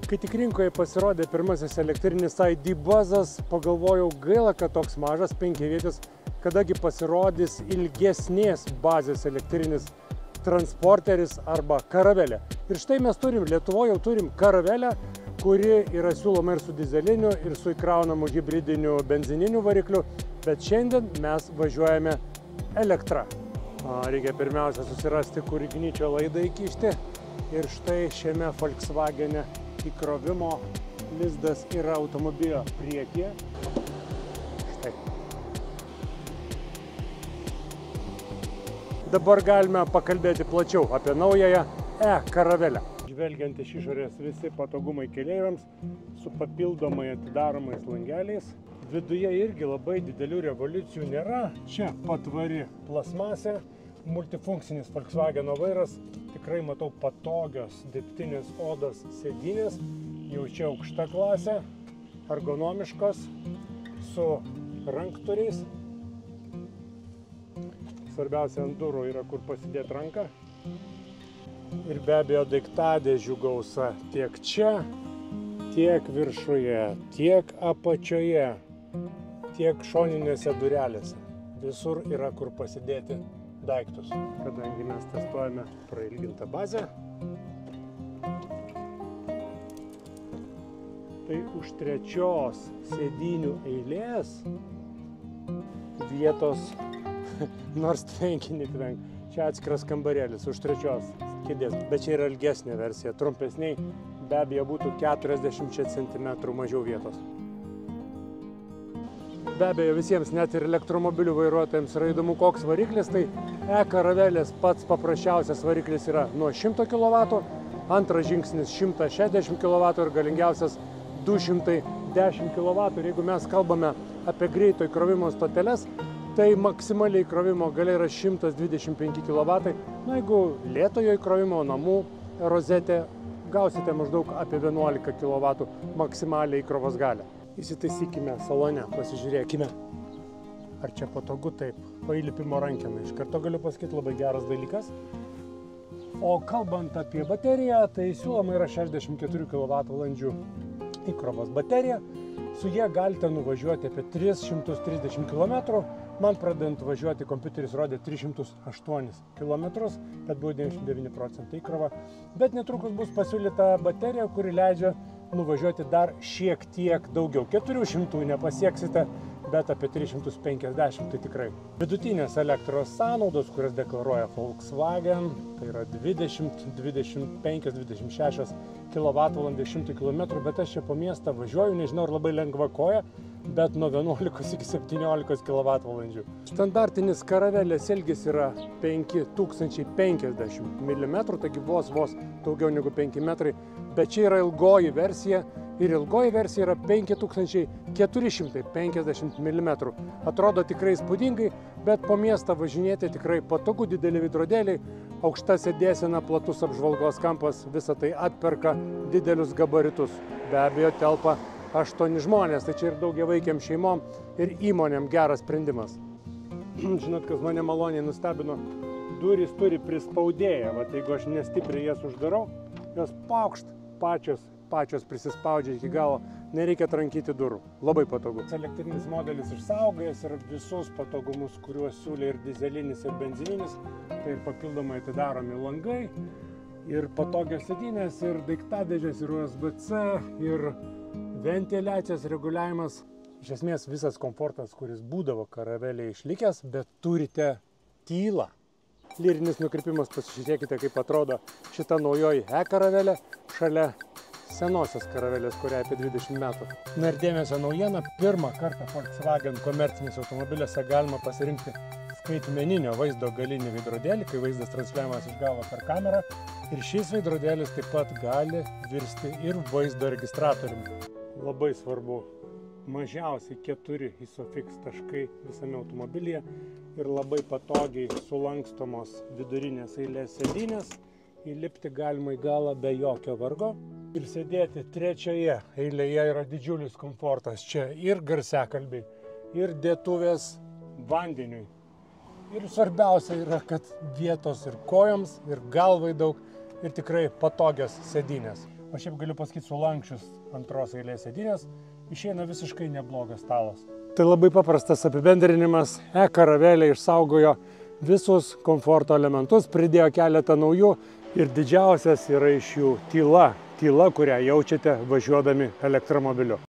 Kai tik rinkoje pasirodė pirmasis elektrinis ID Buzzas, pagalvojau, gaila, kad toks mažas 5-vietis, kadagi pasirodys ilgesnės bazės elektrinis transporteris arba karavelė. Ir štai mes Lietuvoje jau turim karavelę, kuri yra siūloma ir su dizeliniu, ir su įkraunamu hibridiniu benzininiu varikliu, bet šiandien mes važiuojame elektra. Reikia pirmiausia susirasti, kur igničio laidą įkišti. Ir štai šiame Volkswagene įkrovimo lizdas yra automobilio priekyje. Štai. Dabar galime pakalbėti plačiau apie naująją e-karavelę. Žvelgiant iš išorės visi patogumai keleiviams su papildomai atidaromais langeliais. Viduje irgi labai didelių revoliucijų nėra. Čia patvari plasmasė, multifunkcinis Volkswageno vairas. Tikrai matau patogios dirbtinės odos sėdynės, jau čia aukšta klasė, ergonomiškos, su ranktūriais. Svarbiausia ant durų yra kur pasidėti ranką. Ir be abejo daiktadėžių gausa tiek čia, tiek viršuje, tiek apačioje, tiek šoninėse durelėse. Visur yra kur pasidėti daiktus. Kadangi mes testuojame prailgintą bazę, tai už trečios sėdynių eilės vietos, nors tvenkinį tvenk, čia atskiras kambarėlis už trečios kėdės, bet čia yra ilgesnė versija, trumpesniai be abejo būtų 40 cm mažiau vietos. Be abejo visiems, net ir elektromobilių vairuotojams yra įdomu, koks variklis, tai e-karavelės pats paprasčiausias variklis yra nuo 100 kW, antras žingsnis 160 kW ir galingiausias 210 kW. Ir jeigu mes kalbame apie greito įkrovimo stoteles, tai maksimaliai įkrovimo galia yra 125 kW. Na, jeigu lėtojo įkrovimo namų rozetė, gausite maždaug apie 11 kW maksimaliai įkrovos galią. Įsitaisykime salone, pasižiūrėkime, ar čia patogu taip, paįlipimo rankeną. Iš karto galiu pasakyti, labai geras dalykas. O kalbant apie bateriją, tai siūloma yra 64 kWh įkrovos baterija. Su jie galite nuvažiuoti apie 330 km. Man pradedant važiuoti, kompiuteris rodė 308 km, bet buvo 99% įkrova. Bet netrukus bus pasiūlyta baterija, kuri leidžia nuvažiuoti dar šiek tiek daugiau. 400 nepasieksite, bet apie 350 tai tikrai. Vidutinės elektros sąnaudos, kurias deklaruoja Volkswagen, tai yra 20, 25, 26 kWh 100 km, bet aš čia po miestą važiuoju, nežinau, ar labai lengva koja, bet nuo 11 iki 17 kWh. Standartinis karavelės ilgis yra 5050 mm, taigi vos daugiau negu 5 metrai, bet čia yra ilgoji versija ir ilgoji versija yra 5450 mm. Atrodo tikrai įspūdingai, bet po miestą važinėti tikrai patogu, dideli veidrodėliai, aukšta sėdėsena, platus apžvalgos kampas, visą tai atperka didelius gabaritus. Be abejo telpa 8 žmonės, tai čia ir daugiavaikėm šeimom ir įmonėm geras sprendimas. Žinot, kas mane maloniai nustebino, durys turi prispaudėją, jeigu aš nestipriai jas uždarau, jos paukšt pačios prisispaudžia iki galo, nereikia trankyti durų. Labai patogu. Elektrinis modelis išsaugojęs ir visus patogumus, kuriuos siūlė ir dizelinis, ir benzininis, tai ir papildomai atidaromi langai, ir patogios sėdynės, ir daiktadėžės, ir USB-C, ir ventiliacijos reguliavimas. Iš esmės visas komfortas, kuris būdavo karavelėje išlikęs, bet turite tylą. Lyrinis nukrypimas, pasižiūrėkite, kaip atrodo šita naujoji e-karavelė šalia senosios karavelės, kuriai apie 20 metų. Na ir dėmesio naujiena, pirmą kartą Volkswagen komercinėse automobiliuose galima pasirinkti skaitmeninio vaizdo galinį veidrodėlį, kai vaizdas transliuojamas iš galo per kamerą. Ir šis veidrodėlis taip pat gali virsti ir vaizdo registratoriumi. Labai svarbu, mažiausiai 4 ISOFIX taškai visame automobilyje ir labai patogiai sulankstomos vidurinės eilės sėdynės. Įlipti galima į galą be jokio vargo. Ir sėdėti trečioje eilėje yra didžiulis komfortas. Čia ir garsiakalbiai, ir dėtuvės vandeniui. Ir svarbiausia yra, kad vietos ir kojoms, ir galvai daug, ir tikrai patogios sėdynės. o šiaip galiu pasakyti, sulanksčius antros eilės sėdynės, išeina visiškai neblogas stalas. Tai labai paprastas apibendrinimas. E-Caravelle išsaugojo visus komforto elementus, pridėjo keletą naujų ir didžiausias yra iš jų tyla, kurią jaučiate važiuodami elektromobiliu.